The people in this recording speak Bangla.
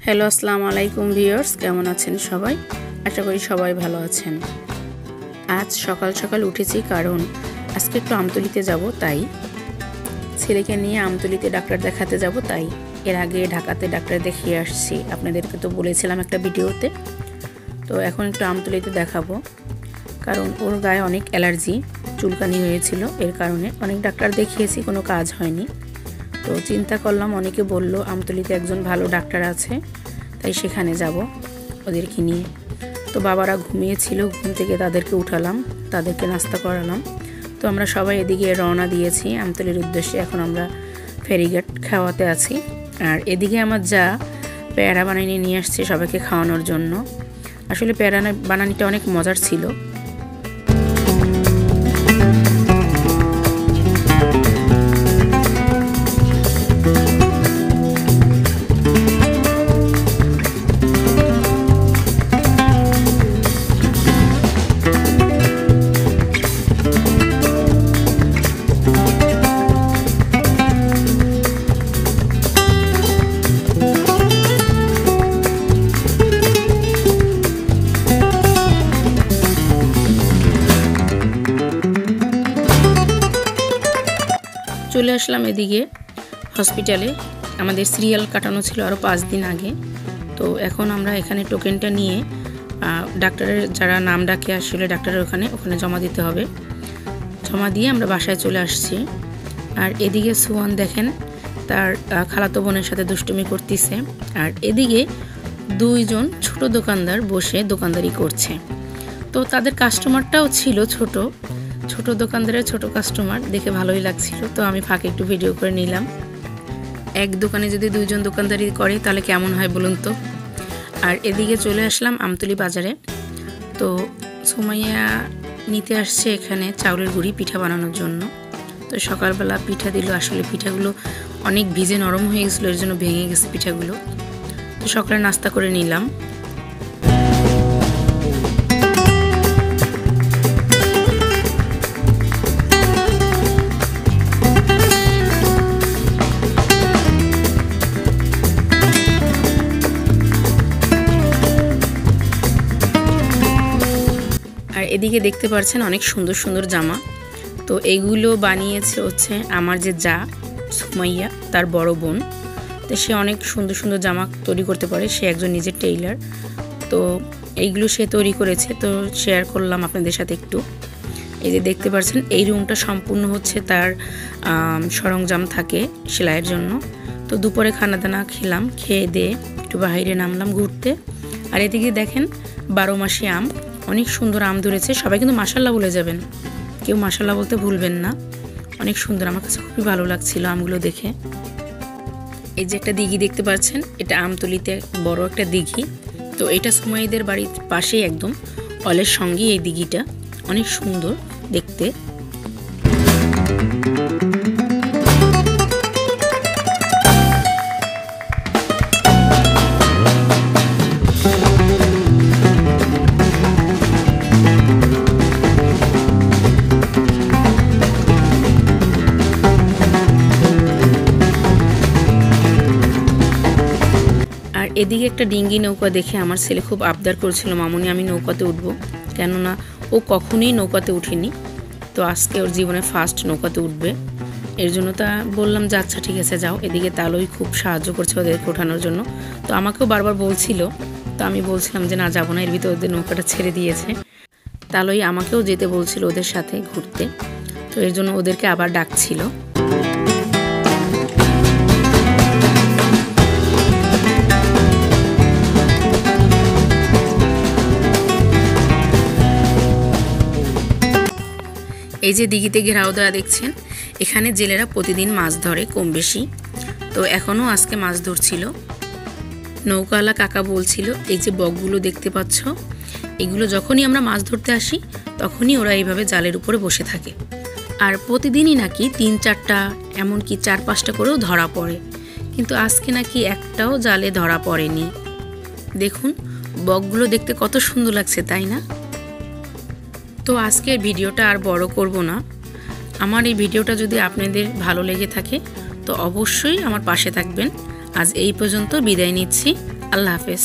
হ্যালো আসসালামু আলাইকুম ভিউয়ার্স, কেমন আছেন সবাই? আশা করি সবাই ভালো আছেন। আজ সকাল সকাল উঠেছি কারণ আজকে একটু আমতলিতে যাব, তাই ছেলেকে নিয়ে আমতলিতে ডাক্তার দেখাতে যাব। তাই এর আগে ঢাকাতে ডাক্তার দেখিয়ে আসছি, আপনাদেরকে তো বলেছিলাম একটা ভিডিওতে। তো এখন একটু আমতলিতে দেখাবো কারণ ওর গায়ে অনেক অ্যালার্জি, চুলকানি হয়েছিল, এর কারণে অনেক ডাক্তার দেখিয়েছি, কোনো কাজ হয়নি। তো চিন্তা করলাম, অনেকে বলল আমতলিতে একজন ভালো ডাক্তার আছে, তাই সেখানে যাব ওদেরকে নিয়ে। তো বাবারা ঘুমিয়েছিল, ঘুম থেকে তাদেরকে উঠালাম, তাদেরকে নাস্তা করালাম। তো আমরা সবাই এদিকে রওনা দিয়েছি আমতলির উদ্দেশ্যে। এখন আমরা ফেরিঘাট খাওয়াতে আছি। আর এদিকে আমার যা পেয়ারা বানিয়ে নিয়ে আসছে সবাইকে খাওয়ানোর জন্য। আসলে পেয়ারা বানানিটা অনেক মজার ছিল। চলে আসলাম এদিকে হসপিটালে। আমাদের সিরিয়াল কাটানো ছিল আরও 5 দিন আগে। তো এখন আমরা এখানে টোকেনটা নিয়ে ডাক্তারের যারা নাম ডাকে আসলে ডাক্তারের ওখানে জমা দিতে হবে। জমা দিয়ে আমরা বাসায় চলে আসছি। আর এদিকে সুয়ান দেখেন তার খালাতো বোনের সাথে দুষ্টুমি করতেছে। আর এদিকে 2 জন ছোট দোকানদার বসে দোকানদারি করছে। তো তাদের কাস্টমারটাও ছিল ছোট দোকানদারের ছোট কাস্টমার, দেখে ভালোই লাগছিল। তো আমি ফাঁকে একটু ভিডিও করে নিলাম। এক দোকানে যদি 2 জন দোকানদারি করে তাহলে কেমন হয় বলুন তো। আর এদিকে চলে আসলাম আমতলি বাজারে। তো সুমাইয়া নিতে আসছে এখানে চাউলের গুঁড়ি পিঠা বানানোর জন্য। তো সকালবেলা পিঠা দিল, আসলে পিঠাগুলো অনেক ভিজে নরম হয়ে গেছিলো, এর জন্য ভেঙে গেছে পিঠাগুলো। তো সকালে নাস্তা করে নিলাম। আর এদিকে দেখতে পাচ্ছেন অনেক সুন্দর সুন্দর জামা। তো এইগুলো বানিয়েছে হচ্ছে আমার যে যা সুমাইয়া, তার বড় বোন। তো সে অনেক সুন্দর সুন্দর জামা তৈরি করতে পারে, সে একজন নিজের টেইলার। তো এইগুলো সে তৈরি করেছে, তো শেয়ার করলাম আপনাদের সাথে একটু। এই যে দেখতে পাচ্ছেন এই রুমটা সম্পূর্ণ হচ্ছে তার সরঞ্জাম থাকে সেলাইয়ের জন্য। তো দুপুরে খানা দানা খেলাম, খেয়ে দিয়ে একটু বাইরে নামলাম ঘুরতে। আর এদিকে দেখেন 12 মাসি আম, অনেক সুন্দর আম ধরেছে। সবাই কিন্তু মাশাআল্লাহ বলে যাবেন, কেউ মাশাআল্লাহ বলতে ভুলবেন না। অনেক সুন্দর, আমার কাছে খুবই ভালো লাগছিল আমগুলো দেখে। এই যে একটা দিঘি দেখতে পাচ্ছেন, এটা আমতলিতে বড় একটা দিঘি। তো এটা সুমাইদের বাড়ির পাশেই, একদম অলের সঙ্গেই এই দিঘিটা, অনেক সুন্দর দেখতে। এদিকে একটা ডিঙ্গি নৌকা দেখে আমার ছেলে খুব আবদার করেছিল, মামুনি আমি নৌকাতে উঠবো, কেননা ও কখনোই নৌকাতে উঠেনি। তো আজকে ওর জীবনে ফার্স্ট নৌকাতে উঠবে, এর জন্য তা বললাম যে আচ্ছা ঠিক আছে যাও। এদিকে তালই খুব সাহায্য করছে ওদেরকে ওঠানোর জন্য। তো আমাকেও বারবার বলছিল, তো আমি বলছিলাম যে না যাবো না, এর ভিতরে ওদের নৌকাটা ছেড়ে দিয়েছে। তালই আমাকেও যেতে বলছিল ওদের সাথে ঘুরতে, তো এর জন্য ওদেরকে আবার ডাকছিল। এই যে দিঘিতে ঘেরাও দেওয়া দেখছেন, এখানে জেলেরা প্রতিদিন মাছ ধরে কম বেশি। তো এখনও আজকে মাছ ধরছিল। নৌকাওয়ালা কাকা বলছিল এই যে বকগুলো দেখতে পাচ্ছ, এগুলো যখনই আমরা মাছ ধরতে আসি তখনই ওরা এইভাবে জালের উপরে বসে থাকে। আর প্রতিদিনই নাকি 3-4টা, এমনকি 4-5টা করেও ধরা পড়ে, কিন্তু আজকে নাকি একটাও জালে ধরা পড়েনি। দেখুন বকগুলো দেখতে কত সুন্দর লাগছে, তাই না? তো আজকের ভিডিওটা আর বড় করব না। আমার এই ভিডিওটা যদি আপনাদের ভালো লেগে থাকে তো অবশ্যই আমার পাশে থাকবেন। আজ এই পর্যন্ত বিদায় নিচ্ছি। আল্লাহ হাফেজ।